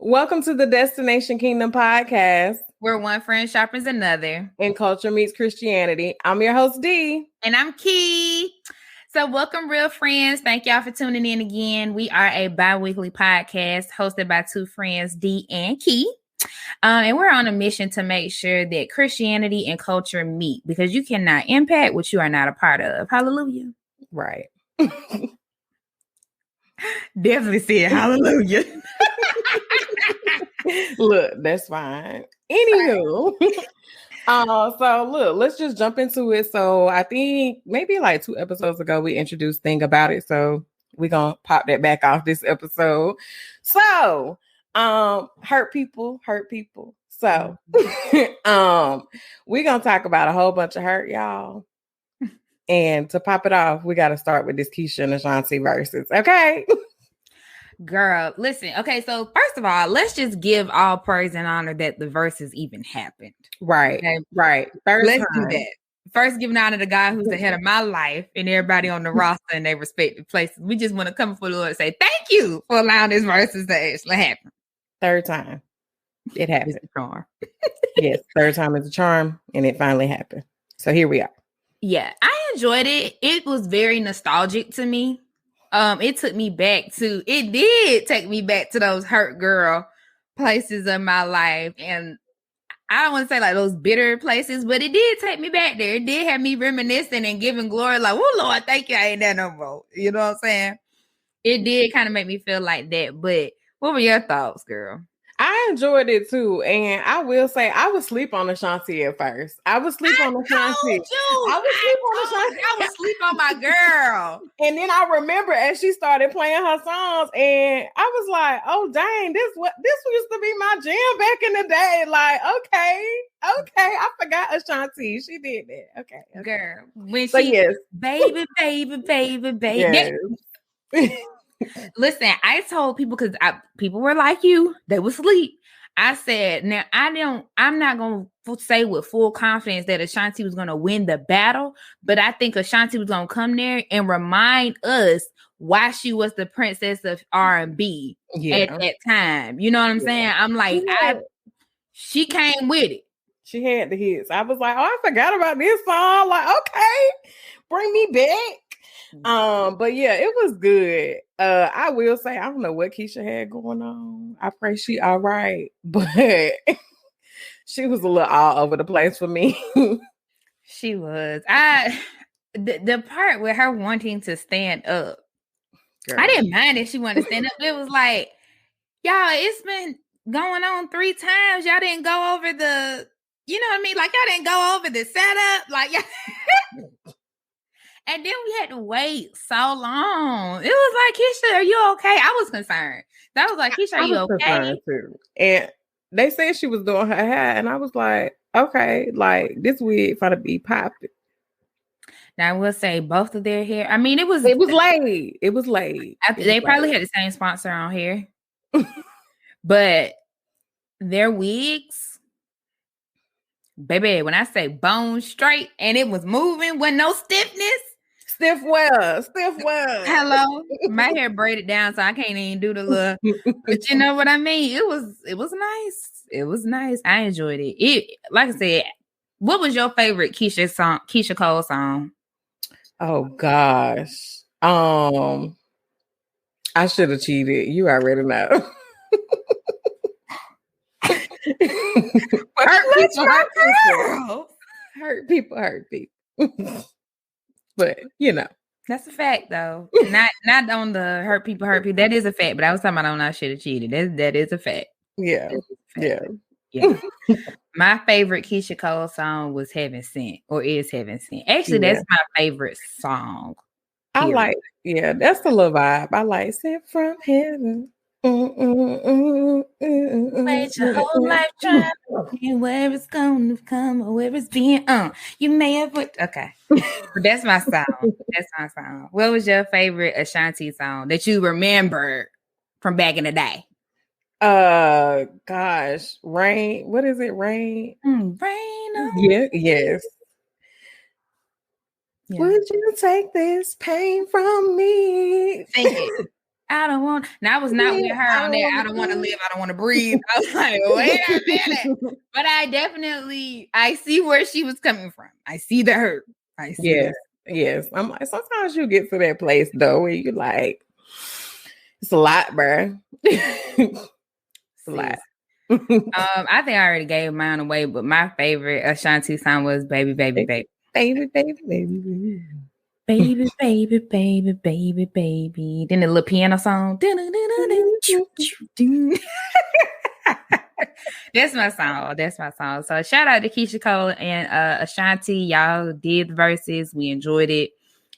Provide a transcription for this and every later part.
Welcome to the Destination Kingdom podcast, where one friend sharpens another. And culture meets Christianity. I'm your host, D. And I'm Key. So welcome, real friends. Thank y'all for tuning in again. We are a bi-weekly podcast hosted by two friends, D and Key. And we're on a mission to make sure that Christianity and culture meet, because you cannot impact what you are not a part of. Hallelujah. Right. Definitely said hallelujah. Look, that's fine. Anywho. So look, let's just jump into it. So I think maybe like 2 episodes ago, we introduced Thing About It. So we're going to pop that back off this episode. So, hurt people. So, we're going to talk about a whole bunch of hurt, y'all. And to pop it off, we got to start with this Keisha and Ashanti verses. Okay. Girl, listen. Okay, so first of all, let's just give all praise and honor that the verses even happened. Right, okay? Right. Let's do that. First, giving honor to God who's the head of my life and everybody on the roster in their respective places. We just want to come before the Lord and say thank you for allowing this verses to actually happen. Third time. It happened. It's a charm. Yes, third time is a charm, and it finally happened. So here we are. Yeah, I enjoyed it. It was very nostalgic to me. It did take me back to those hurt girl places of my life. And I don't want to say like those bitter places, but it did take me back there. It did have me reminiscing and giving glory like, oh, Lord, thank you. I ain't there no more. You know what I'm saying? It did kind of make me feel like that. But what were your thoughts, girl? I enjoyed it too, and I will say I was asleep on Ashanti at first. I was asleep on Ashanti. I was asleep on my girl. And then I remember as she started playing her songs, and I was like, "Oh dang, this used to be my jam back in the day." Like, okay, I forgot Ashanti. She did that. Okay. Girl, when yes, baby. Yes. Listen, I told people because people were like you, they would sleep. I said, now I'm not going to say with full confidence that Ashanti was going to win the battle, but I think Ashanti was going to come there and remind us why she was the princess of R&B at that time. You know what I'm saying? I'm like, she came with it. She had the hits. I was like, oh, I forgot about this song. Like, okay, bring me back. But yeah, it was good. I will say I don't know what Keisha had going on. I pray she all right, but she was a little all over the place for me. She was. The part with her wanting to stand up, girl. I didn't mind if she wanted to stand up. It was like, y'all, it's been going on 3 times. Y'all didn't go over the, you know what I mean? Like y'all didn't go over the setup. Like y'all. And then we had to wait so long. It was like, Keisha, are you okay? I was concerned. That was like, Keisha, are you okay? Too. And they said she was doing her hair, and I was like, okay, like this wig for to be popping. Now I will say both of their hair. I mean, it was laid. They probably had the same sponsor on here, but their wigs, baby. When I say bone straight and it was moving, wasn't no stiffness. Stiff well. Hello, my hair braided down, so I can't even do the look. But you know what I mean? It was nice. It was nice. I enjoyed it. Like I said, what was your favorite Keisha Cole song? Oh gosh, I should have cheated. You already know. Hurt people. But you know, that's a fact, though. not on the hurt people. That is a fact. But I was talking about on I should have cheated. That is a fact. Yeah, yeah. My favorite Keisha Cole song was "Heaven Sent" or is "Heaven Sent." Actually, that's my favorite song. Period. I like. Yeah, that's the little vibe. I like "Sent from Heaven." Wait your whole life trying to where it's going to come or where it's being you may have okay. That's my song. What was your favorite Ashanti song that you remember from back in the day? Gosh, Rain. What is it? Rain. Rain. Yeah. Yes. Yeah. Would you take this pain from me? Sing it. I don't want. Now I was not with her on that. I don't want to live. I don't want to breathe. I was like, wait a minute. But I see where she was coming from. I see the hurt. I see yes, yes. I'm like, sometimes you get to that place though where you like, it's a lot, bro. It's a lot. I think I already gave mine away, but my favorite Ashanti song was "Baby, Baby, Baby." Baby, baby, baby. Baby, baby, baby, baby, baby. Then the little piano song. That's my song. That's my song. So shout out to Keisha Cole and Ashanti. Y'all did the verses. We enjoyed it.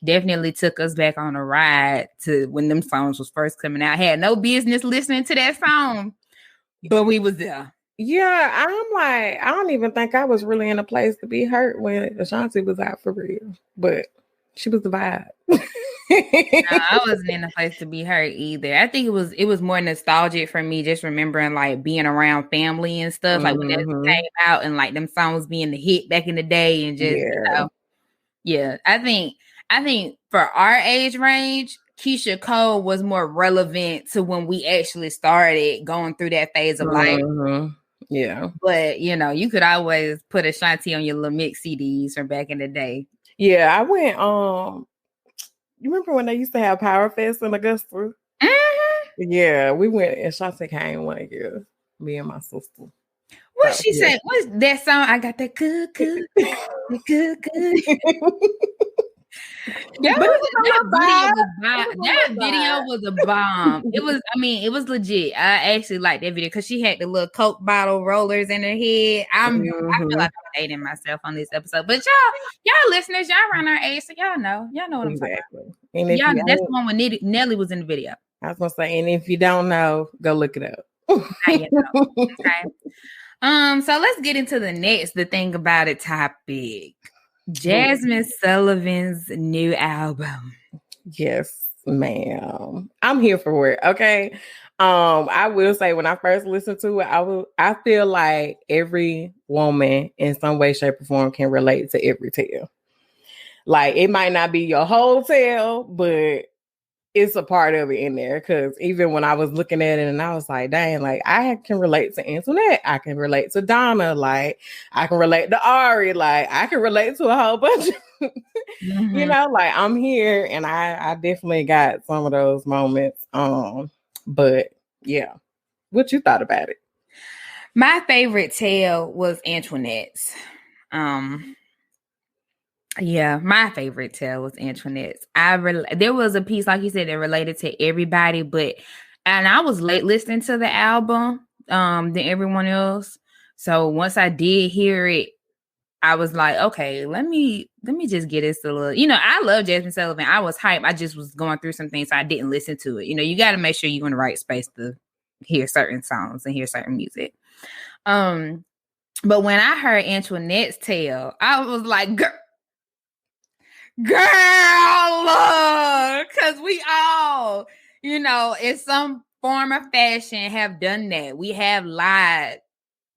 Definitely took us back on a ride to when them songs was first coming out. Had no business listening to that song, but we was there. Yeah, I'm like, I don't even think I was really in a place to be hurt when Ashanti was out for real, but she was the vibe. No, I wasn't in a place to be hurt either. I think it was more nostalgic for me, just remembering like being around family and stuff, like when that came out and like them songs being the hit back in the day, and just yeah. I think for our age range, Keisha Cole was more relevant to when we actually started going through that phase of life. Yeah. But, you could always put Ashanti on your little mix CDs from back in the day. Yeah, I went, you remember when they used to have Power Fest in Augusta? Mm-hmm. Yeah, we went, and Ashanti came one year, me and my sister. What she said? What's that song? I got that good. That video was a bomb. It was legit. I actually liked that video because she had the little Coke bottle rollers in her head. I feel like I'm dating myself on this episode, but y'all listeners, y'all around our age, so y'all know what I'm talking about. And that's the one when Nelly was in the video. I was gonna say, and if you don't know, go look it up. Okay. So let's get into the thing about it topic. Jasmine Sullivan's new album. Yes, ma'am. I'm here for it. Okay. I will say when I first listened to it, I feel like every woman in some way, shape, or form can relate to every tale. Like it might not be your whole tale, but it's a part of it in there. Because even when I was looking at it and I was like, dang, like I can relate to Antoinette. I can relate to Donna. Like I can relate to Ari. Like I can relate to a whole bunch of, like I'm here and I definitely got some of those moments. But yeah, what you thought about it? My favorite tale was Antoinette's. Yeah, my favorite tale was Antoinette's. There was a piece, like you said, that related to everybody, and I was late listening to the album than everyone else. So once I did hear it, I was like, okay, let me just get this a little. I love Jasmine Sullivan. I was hyped. I just was going through some things, so I didn't listen to it. You got to make sure you're in the right space to hear certain songs and hear certain music. But when I heard Antoinette's tale, I was like, girl, look, because we all, in some form or fashion have done that. We have lied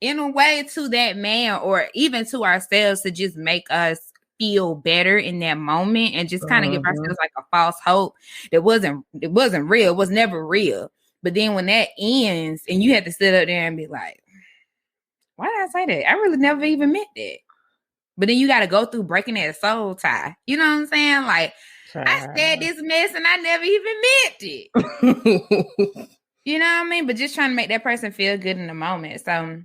in a way to that man or even to ourselves to just make us feel better in that moment and just kind of give ourselves like a false hope that wasn't real. It was never real. But then when that ends and you have to sit up there and be like, why did I say that? I really never even meant that. But then you got to go through breaking that soul tie. You know what I'm saying? Like, I said this mess and I never even meant it. You know what I mean? But just trying to make that person feel good in the moment. So,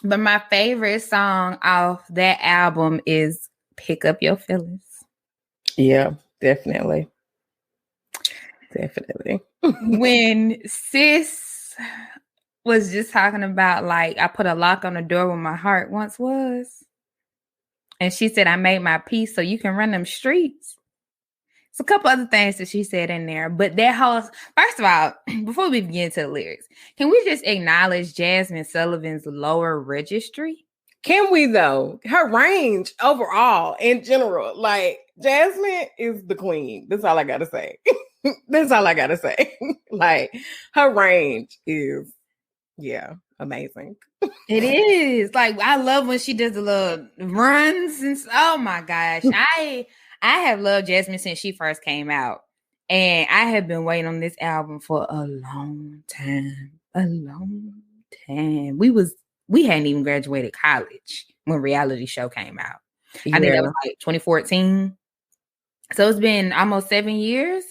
but my favorite song off that album is Pick Up Your Feelings. Yeah, definitely. Definitely. When sis was just talking about, like, I put a lock on the door where my heart once was. And she said, I made my peace so you can run them streets. It's a couple other things that she said in there. But that whole, first of all, before we begin to the lyrics, can we just acknowledge Jasmine Sullivan's lower registry? Can we, though? Her range overall, in general, like, Jasmine is the queen. That's all I got to say. That's all I got to say. Like, her range is, amazing. It is. Like, I love when she does the little runs. And oh, my gosh. I have loved Jasmine since she first came out. And I have been waiting on this album for a long time. A long time. We hadn't even graduated college when Reality Show came out. I think that was like 2014. So it's been almost 7 years.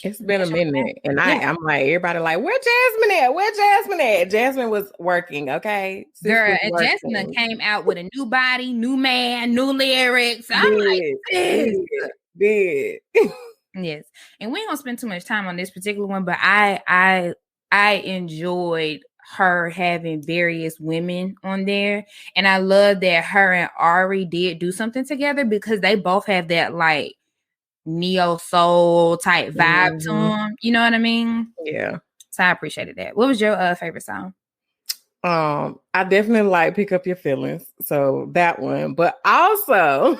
It's been a minute. And I'm like, everybody like, where Jasmine at? Where Jasmine at? Jasmine was working, okay? Girl, and Jasmine came out with a new body, new man, new lyrics. I'm like, this. Did. Yes. And we ain't gonna spend too much time on this particular one, but I enjoyed her having various women on there. And I love that her and Ari did do something together because they both have that like neo soul type vibe to them. You know what I mean? Yeah. So I appreciated that. What was your favorite song? I definitely like Pick Up Your Feelings. So that one. But also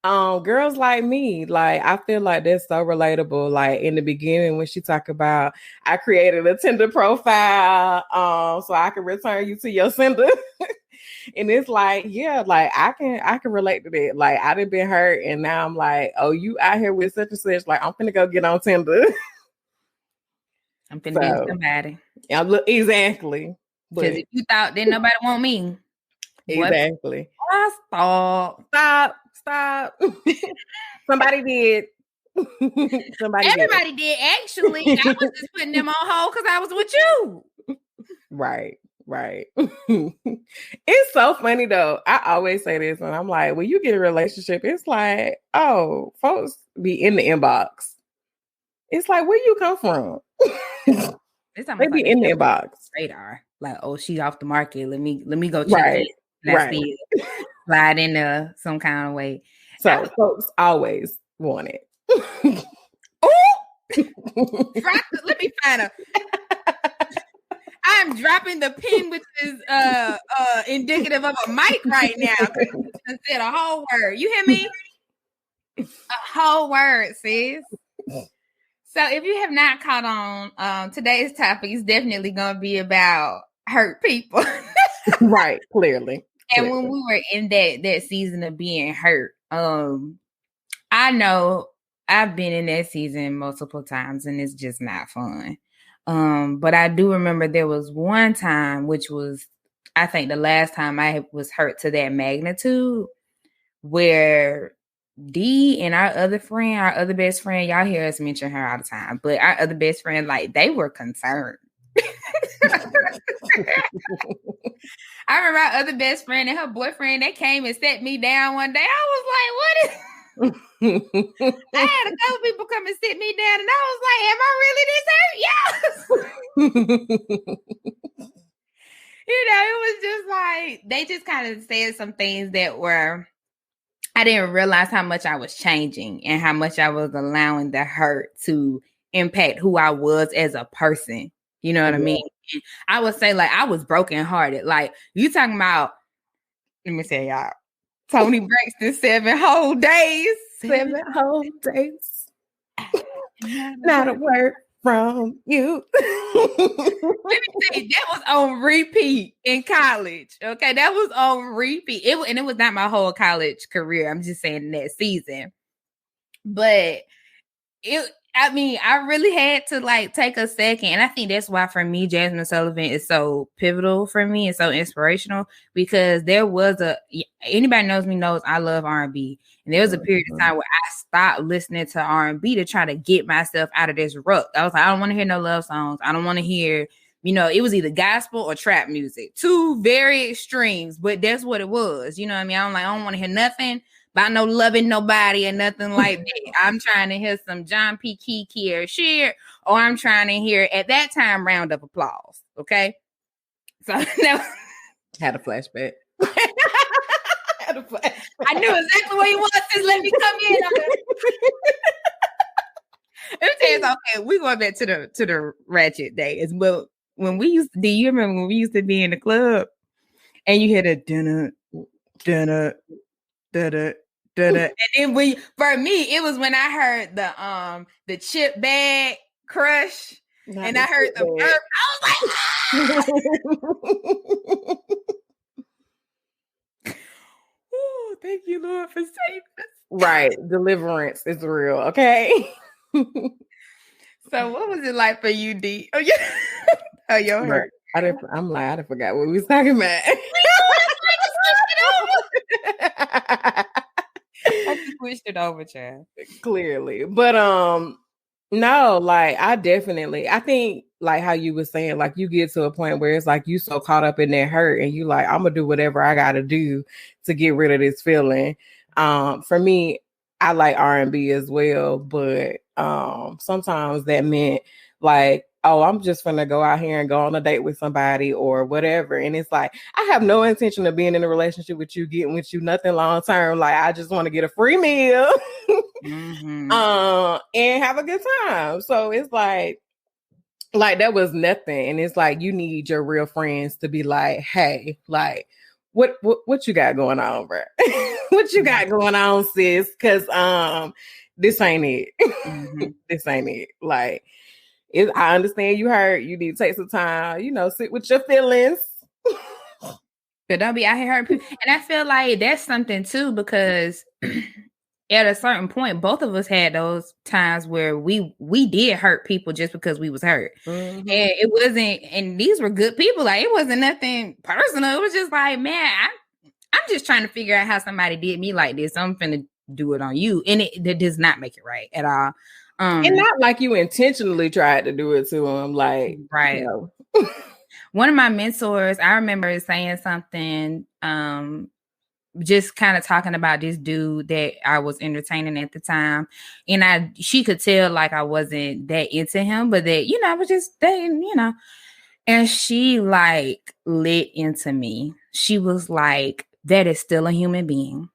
Girls Like Me, like I feel like that's so relatable. Like in the beginning when she talked about I created a Tinder profile so I can return you to your sender. And it's like, yeah, like I can relate to that. Like I done been hurt and now I'm like, oh, you out here with such and such, like I'm finna go get on Tinder. I'm finna be somebody. Yeah, look, exactly. Because if you thought didn't nobody want me. Exactly. Stop. Somebody did. Everybody did actually. I was just putting them on hold because I was with you. Right. It's so funny though. I always say this and I'm like, when you get a relationship, it's like, oh, folks be in the inbox. It's like, where you come from? They be in the inbox. Radar. Like, oh, she off the market. Let me go check it. Let's see it. Slide in some kind of way. So folks always want it. Let me find her. I'm dropping the pin, which is indicative of a mic right now. I said a whole word. You hear me? A whole word, sis. So if you have not caught on, today's topic is definitely going to be about hurt people. Right, clearly. And when we were in that season of being hurt, I know I've been in that season multiple times and it's just not fun. But I do remember there was one time, which was, I think the last time I was hurt to that magnitude, where D and our other best friend, y'all hear us mention her all the time, but our other best friend, like they were concerned. I remember our other best friend and her boyfriend, they came and sat me down one day. I was like, what is... I had a couple people come and sit me down and I was like, am I really this hurt? Yeah. It was just like, they just kind of said some things that were, I didn't realize how much I was changing and how much I was allowing the hurt to impact who I was as a person. You know what I mean? I would say like I was brokenhearted. Like you talking about, let me tell y'all, Tony Braxton 7 whole days. 7 whole days. Not a word from you. Let me tell you, that was on repeat in college. Okay, that was on repeat. It was not my whole college career. I'm just saying that season. But I really had to like take a second. And I think that's why for me, Jasmine Sullivan is so pivotal for me and so inspirational, because there was anybody knows me knows I love R&B. And there was a period of time where I stopped listening to R&B to try to get myself out of this rut. I was like, I don't want to hear no love songs. I don't want to hear, it was either gospel or trap music. Two very extremes, but that's what it was. You know what I mean? I don't want to hear nothing about no loving nobody and nothing like that. I'm trying to hear some John P. Key or Sheer, or I'm trying to hear at that time Round of Applause. Okay, so now had a flashback. I knew exactly what he was. Just let me come in. Okay, we going back to the ratchet days. But do you remember when we used to be in the club and you hear the dinner. And then for me, it was when I heard the chip bag crush, and I heard the burp. I was like, oh, thank you, Lord, for saving us. Right, deliverance is real. Okay. So what was it like for you, D? Oh, yeah. Oh, your hair. I didn't forgot what we was talking about. I just switched it over, child. Clearly. But no, like I think like how you were saying, like you get to a point where it's like you so caught up in that hurt and you like, I'm gonna do whatever I gotta do to get rid of this feeling. For me, I like R&B as well, but sometimes that meant like, oh, I'm just gonna go out here and go on a date with somebody or whatever. And it's like, I have no intention of being in a relationship with you, getting with you, nothing long term. Like, I just want to get a free meal and have a good time. So it's like that was nothing. And it's like, you need your real friends to be like, hey, like, what you got going on, bro? What you got going on, sis? Because this ain't it. This ain't it. Like, I understand you hurt. You need to take some time, sit with your feelings. But don't be out here hurting people. And I feel like that's something too, because at a certain point, both of us had those times where we did hurt people just because we was hurt. And it wasn't, and these were good people. Like, it wasn't nothing personal. It was just like, man, I'm just trying to figure out how somebody did me like this. I'm finna do it on you. And that does not make it right at all. And not like you intentionally tried to do it to him, like, right. One of my mentors, I remember saying something, just kind of talking about this dude that I was entertaining at the time, and she could tell like I wasn't that into him, but that I was just dating, and she like lit into me. She was like, "That is still a human being."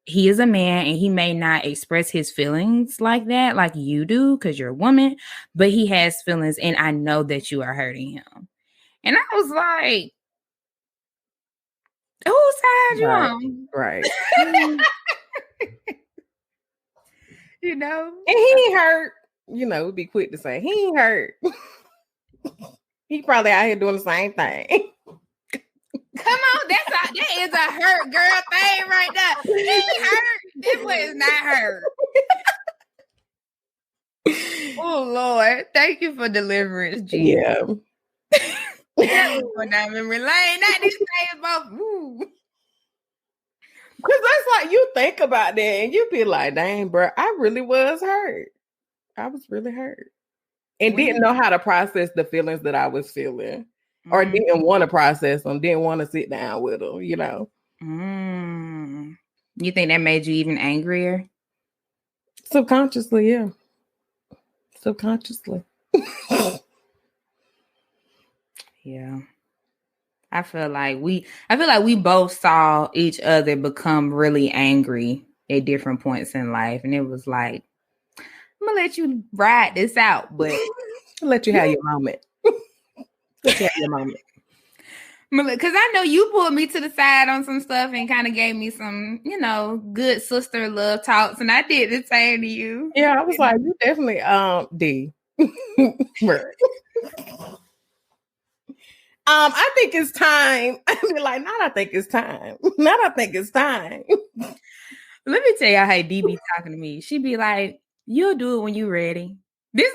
He is a man and he may not express his feelings like that, like you do, because you're a woman, but he has feelings and I know that you are hurting him. And I was like, whose side you on? Right. And he ain't hurt. We'd be quick to say, he ain't hurt. He probably out here doing the same thing. Come on, that is a hurt girl thing right there. He hurt. This one is not hurt. Oh Lord, thank you for deliverance, Jesus. Yeah. Going down memory lane. Not these things both. Because that's like, you think about that and you be like, dang, bro, I really was hurt. I was really hurt. And didn't know how to process the feelings that I was feeling. Or didn't want to process them, didn't want to sit down with them, You think that made you even angrier? Subconsciously, yeah. Subconsciously. Yeah. I feel like we both saw each other become really angry at different points in life. And it was like, I'm gonna let you ride this out, but I'll let you have your moment. Because I know you pulled me to the side on some stuff and kind of gave me some, good sister love talks, and I did the same to you. Yeah, I was like, you definitely D. I think it's time. I be like, not I think it's time. Not I think it's time. Let me tell y'all how D be talking to me. She be like, you'll do it when you're ready. This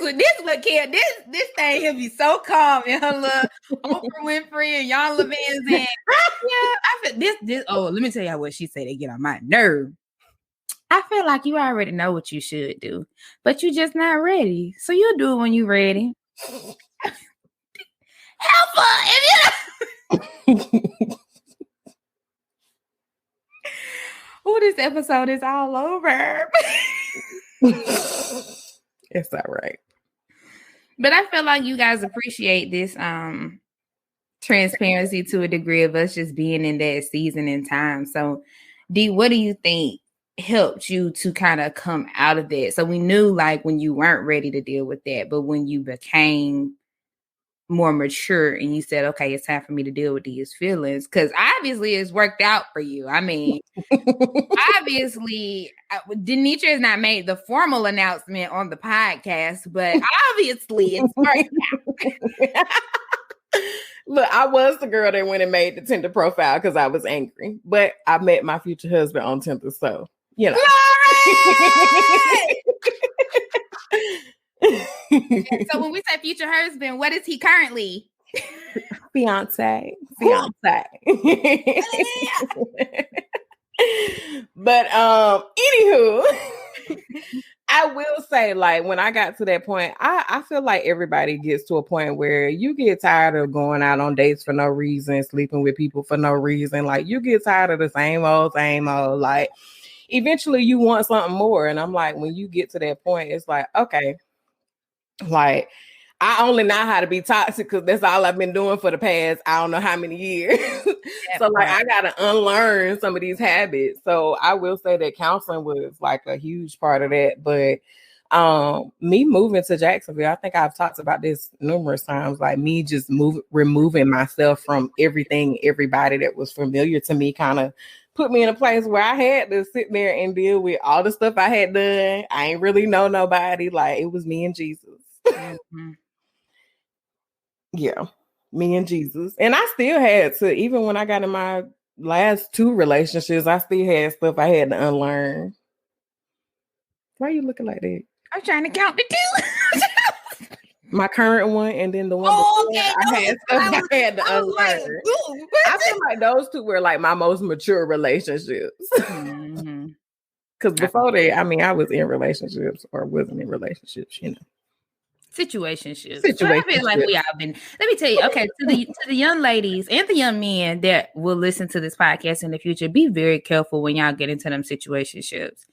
thing he'll be so calm in her little Oprah Winfrey and Y'all Levins and I feel this. Oh, let me tell y'all what she said. They get on my nerve. I feel like you already know what you should do, but you're just not ready. So you'll do it when you're ready. Help her if you. Oh, this episode is all over. It's all right. But I feel like you guys appreciate this transparency to a degree of us just being in that season and time. So, D, what do you think helped you to kind of come out of that? So we knew like when you weren't ready to deal with that, but when you became more mature and you said, okay, it's time for me to deal with these feelings, because obviously it's worked out for you. I mean, obviously Denitra has not made the formal announcement on the podcast, but obviously it's worked out. Look, I was the girl that went and made the Tinder profile because I was angry, but I met my future husband on Tinder, so So when we say future husband, what is he currently? Fiance. But anywho, I will say, like, when I got to that point, I feel like everybody gets to a point where you get tired of going out on dates for no reason, sleeping with people for no reason. Like, you get tired of the same old. Like, eventually you want something more. And I'm like, when you get to that point, it's like, okay, like, I only know how to be toxic because that's all I've been doing for the past, I don't know how many years. So like, I got to unlearn some of these habits. So I will say that counseling was like a huge part of that. But me moving to Jacksonville, I think I've talked about this numerous times, like me just removing myself from everybody that was familiar to me kind of put me in a place where I had to sit there and deal with all the stuff I had done. I ain't really know nobody. Like, it was me and Jesus. Mm-hmm. Yeah, me and Jesus. And I still had to, even when I got in my last 2 relationships, I still had stuff I had to unlearn. Why are you looking like that? I'm trying to count the 2. My current one and then the one before, I had stuff I had to unlearn. I feel like those 2 were like my most mature relationships. Mm-hmm. Because before that, I mean, I was in relationships or wasn't in relationships, you know. Situationships. So I feel like we all been. Let me tell you, okay, to the young ladies and the young men that will listen to this podcast in the future, be very careful when y'all get into them situationships.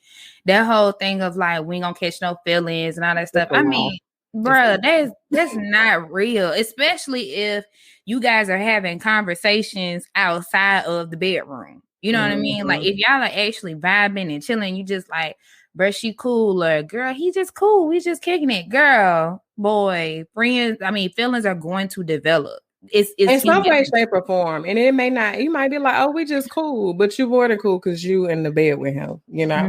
That whole thing of like, we ain't gonna catch no feelings and all that stuff. I mean, bro, that's not real, especially if you guys are having conversations outside of the bedroom. You know what I mean? Like, if y'all are actually vibing and chilling, you just like, bro, she cool, or girl, he just cool. We just kicking it, girl, boy, friends. I mean, feelings are going to develop. It's in some way, shape, or form, and it may not. You might be like, "Oh, we just cool," but you more than cool because you in the bed with him. You know,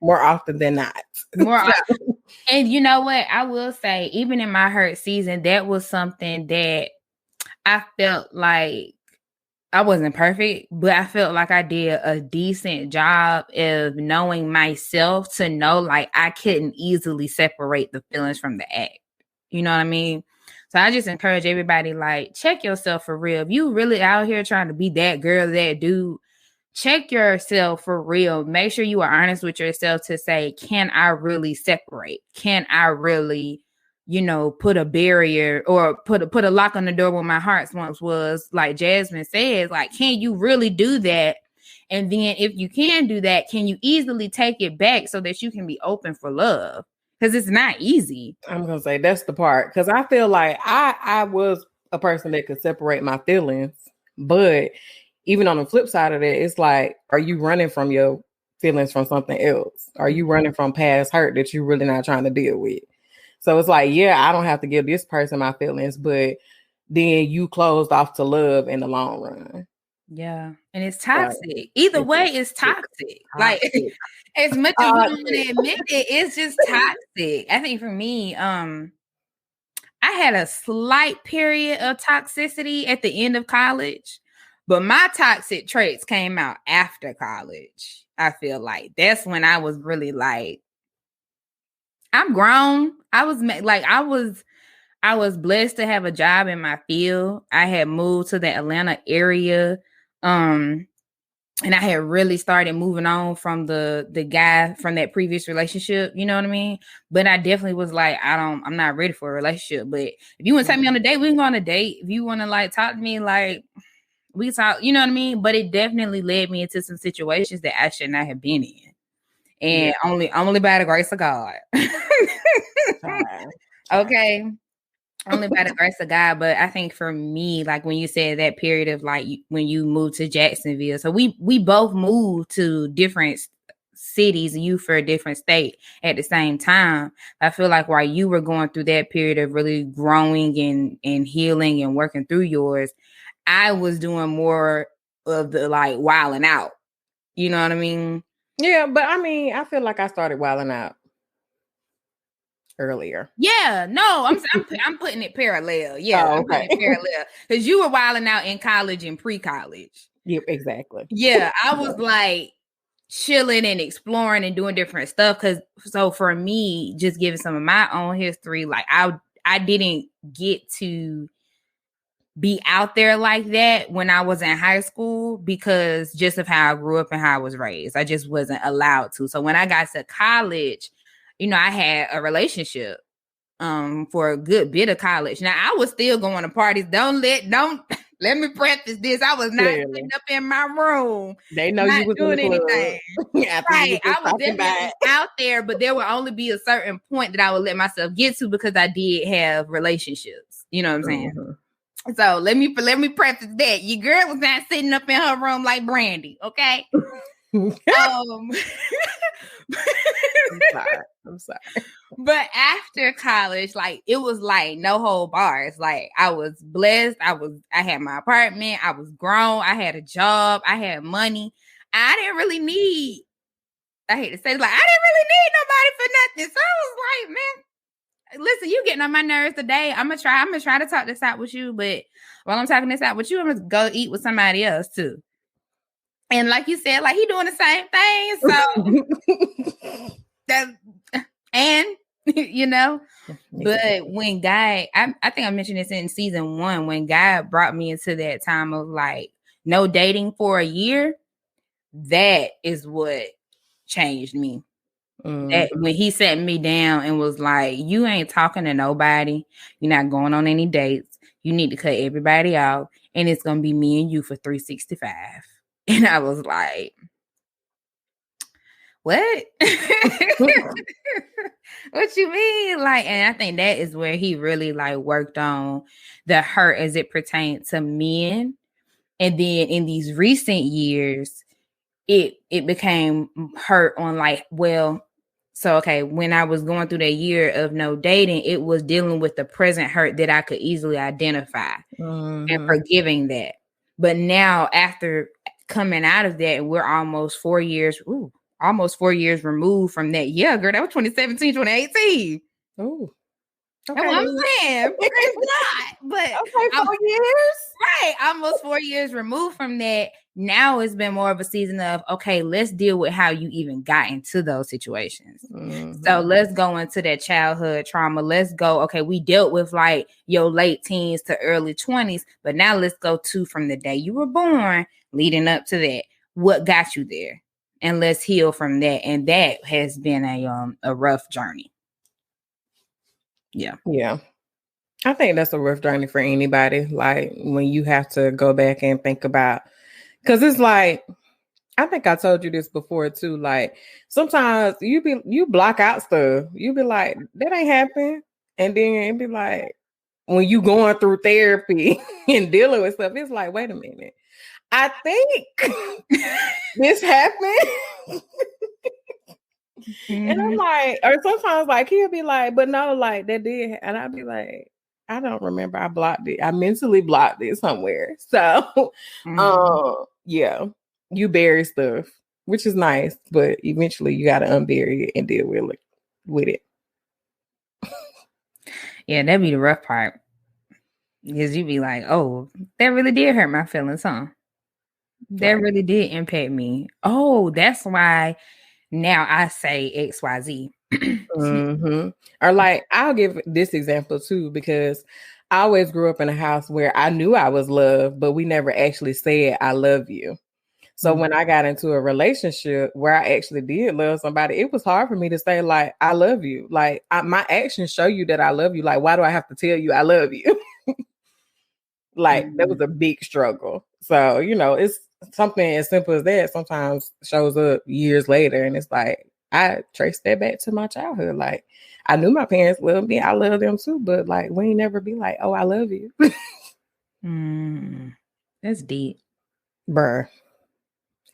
more often than not. More often. And you know what? I will say, even in my hurt season, that was something that I felt like I wasn't perfect, but I felt like I did a decent job of knowing myself to know like I couldn't easily separate the feelings from the act. You know what I mean? So I just encourage everybody, like, check yourself for real. If you really out here trying to be that girl, that dude, check yourself for real. Make sure you are honest with yourself to say, can I really separate? Can I really, you know, put a barrier or put a lock on the door where my heart once was, like Jasmine says, like, can you really do that? And then if you can do that, can you easily take it back so that you can be open for love? Because it's not easy. I'm going to say that's the part. Because I feel like I was a person that could separate my feelings. But even on the flip side of that, it's like, are you running from your feelings from something else? Are you running from past hurt that you're really not trying to deal with? So it's like, yeah, I don't have to give this person my feelings, but then you closed off to love in the long run. Yeah. And it's toxic. Either way, it's toxic. Like, as much as we don't want to admit it, it's just toxic. I think for me, I had a slight period of toxicity at the end of college, but my toxic traits came out after college. I feel like that's when I was really like, I'm grown. I was blessed to have a job in my field. I had moved to the Atlanta area. And I had really started moving on from the guy from that previous relationship, you know what I mean? But I definitely was like, I'm not ready for a relationship. But if you want to take me on a date, we can go on a date. If you want to like talk to me, like we talk, you know what I mean? But it definitely led me into some situations that I should not have been in. And only by the grace of God. Okay. Only by the grace of God. But I think for me, like when you said that period of like when you moved to Jacksonville, so we both moved to different cities and you for a different state at the same time. I feel like while you were going through that period of really growing and healing and working through yours, I was doing more of the like wilding out. You know what I mean? Yeah, but I mean, I feel like I started wilding out earlier. Yeah, no, I'm putting it parallel. Yeah, I'm putting it parallel because you were wilding out in college and pre-college. Yep, exactly. Yeah, I was like, chilling and exploring and doing different stuff. So for me, just giving some of my own history, like I didn't get to be out there like that when I was in high school because just of how I grew up and how I was raised. I just wasn't allowed to. So when I got to college, I had a relationship for a good bit of college. Now I was still going to parties. Don't let me preface this. I was not sitting up in my room. They know you was doing anything. Right. I was definitely out there, but there would only be a certain point that I would let myself get to because I did have relationships. You know what I'm saying? Mm-hmm. So let me preface that. Your girl was not sitting up in her room like Brandy, okay? I'm sorry. But after college, like it was like no whole bars. Like I was blessed. I had my apartment. I was grown. I had a job. I had money. I didn't really need. I hate to say it, like I didn't really need nobody for nothing. So I was like, man. Listen, you getting on my nerves today. I'm gonna try to talk this out with you, but while I'm talking this out with you, I'm gonna go eat with somebody else too. And like you said, like he doing the same thing. So but when God, I think I mentioned this in season 1, when God brought me into that time of like no dating for a year, that is what changed me. That when he sat me down and was like, you ain't talking to nobody, you're not going on any dates, you need to cut everybody out, and it's gonna be me and you for 365. And I was like, what? What you mean? Like, and I think that is where he really like worked on the hurt as it pertained to men. And then in these recent years, it became hurt on like, well, so, okay, when I was going through that year of no dating, it was dealing with the present hurt that I could easily identify and forgiving that. But now after coming out of that, we're almost 4 years removed from that. Yeah, girl, that was 2017, 2018. Oh, okay. That's what I'm saying. But okay, 4 years. Right. Almost 4 years removed from that. Now it's been more of a season of, okay, let's deal with how you even got into those situations. So let's go into that childhood trauma. Let's go, okay, we dealt with like your late teens to early 20s, but now let's go to from the day you were born leading up to that. What got you there? And let's heal from that. And that has been a rough journey. Yeah. Yeah. I think that's a rough journey for anybody. Like when you have to go back and think about, because it's like, I think I told you this before too. Like sometimes you block out stuff. You be like, that ain't happen. And then it be like, when you going through therapy and dealing with stuff, it's like, wait a minute. I think this happened. And I'm like, or sometimes like he'll be like, but no, like that did. And I'll be like, I don't remember. I blocked it. I mentally blocked it somewhere. So, yeah, you bury stuff, which is nice, but eventually you got to unbury it and deal with it. Yeah, that'd be the rough part. Because you'd be like, oh, that really did hurt my feelings, huh? That really did impact me. Oh, that's why now I say XYZ. Or like, I'll give this example too, because I always grew up in a house where I knew I was loved, but we never actually said, I love you. So when I got into a relationship where I actually did love somebody, it was hard for me to say like, I love you. Like my actions show you that I love you. Like, why do I have to tell you I love you? Like that was a big struggle. So, it's something as simple as that sometimes shows up years later. And it's like, I trace that back to my childhood. Like I knew my parents loved me. I love them too. But like, we ain't never be like, oh, I love you. That's deep. Bruh.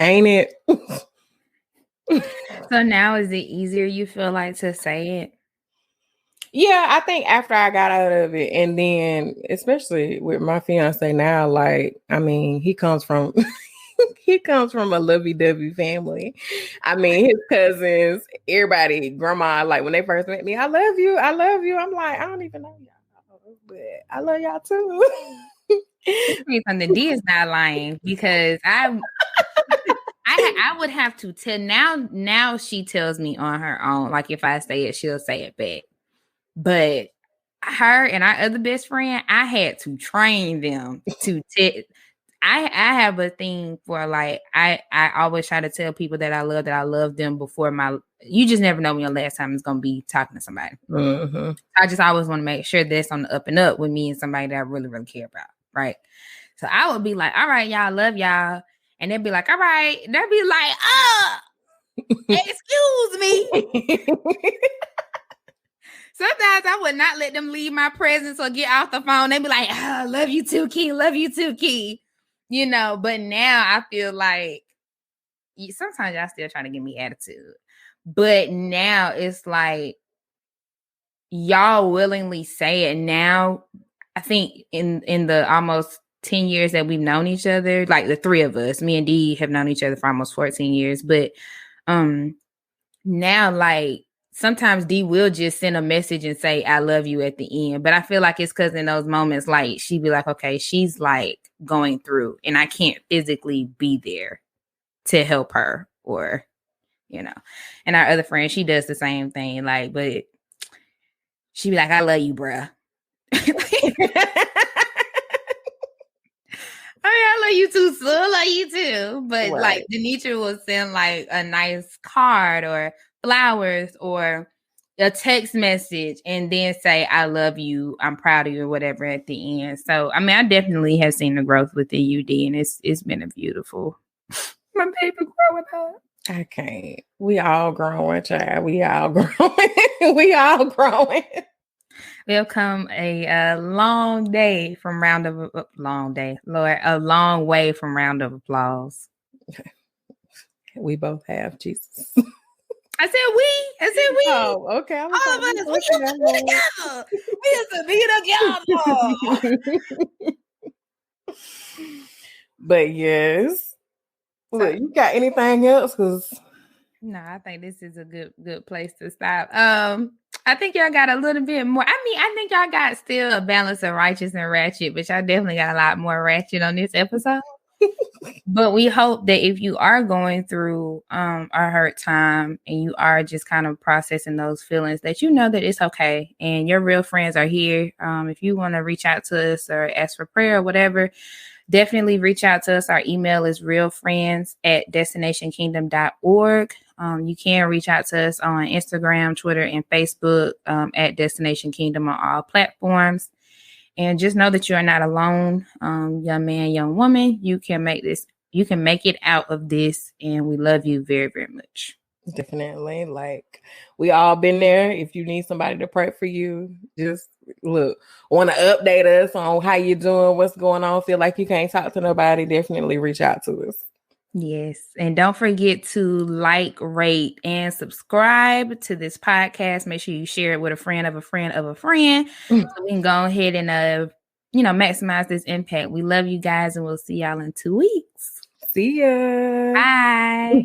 Ain't it? So now is it easier you feel like to say it? Yeah, I think after I got out of it, and then especially with my fiance now, like, I mean, he comes from a lovey-dovey family. I mean, his cousins, everybody, grandma, like when they first met me, I love you. I love you. I'm like, I don't even know y'all, but I love y'all too. Something D is not lying because I I would have to tell now she tells me on her own. Like if I say it, she'll say it back. But her and our other best friend, I had to train them to I have a thing for like I always try to tell people that I love them before you just never know when your last time is gonna be talking to somebody. Mm-hmm. I just always want to make sure that's on the up and up with me and somebody that I really, really care about. Right. So I would be like, all right, y'all, love y'all. And they'd be like, all right. And they'd be like, excuse me. Sometimes I would not let them leave my presence or get off the phone. They'd be like, oh, love you too, Key. Love you too, Key. You know, but now I feel like sometimes y'all still trying to give me attitude. But now it's like y'all willingly say it now. I think in the almost 10 years that we've known each other, like the three of us, me and Dee have known each other for almost 14 years. But now like sometimes Dee will just send a message and say, I love you at the end. But I feel like it's because in those moments, like she'd be like, okay, she's like going through and I can't physically be there to help her or, you know. And our other friend, she does the same thing. Like, but she'd be like, I love you, bruh. I love you too, so I love you too. But right. Like Denitra will send like a nice card or flowers or a text message and then say, I love you, I'm proud of you, or whatever at the end. So I mean, I definitely have seen the growth within UD and it's been a beautiful my baby growing up. I can't. We all growing, child. We all growing. We all growing. We'll come a long day from round of long day, Lord, a long way from round of applause. We both have Jesus. I said we. Oh, okay. All of us. We used to be together. But yes. Look, you got anything else? Because no, I think this is a good place to stop. I think y'all got a little bit more. I mean, I think y'all got still a balance of righteous and ratchet, but y'all definitely got a lot more ratchet on this episode. But we hope that if you are going through a hurt time and you are just kind of processing those feelings, that you know that it's okay and your real friends are here. If you want to reach out to us or ask for prayer or whatever, definitely reach out to us. Our email is realfriends@destinationkingdom.org. You can reach out to us on Instagram, Twitter, and Facebook at Destination Kingdom on all platforms. And just know that you are not alone, young man, young woman. You can make this. You can make it out of this, and we love you very, very much. Definitely. Like we all been there. If you need somebody to pray for you, just look. Want to update us on how you're doing, what's going on? Feel like you can't talk to nobody? Definitely reach out to us. Yes. And don't forget to like, rate, and subscribe to this podcast. Make sure you share it with a friend of a friend of a friend. So we can go ahead and maximize this impact. We love you guys and we'll see y'all in 2 weeks. See ya. Bye.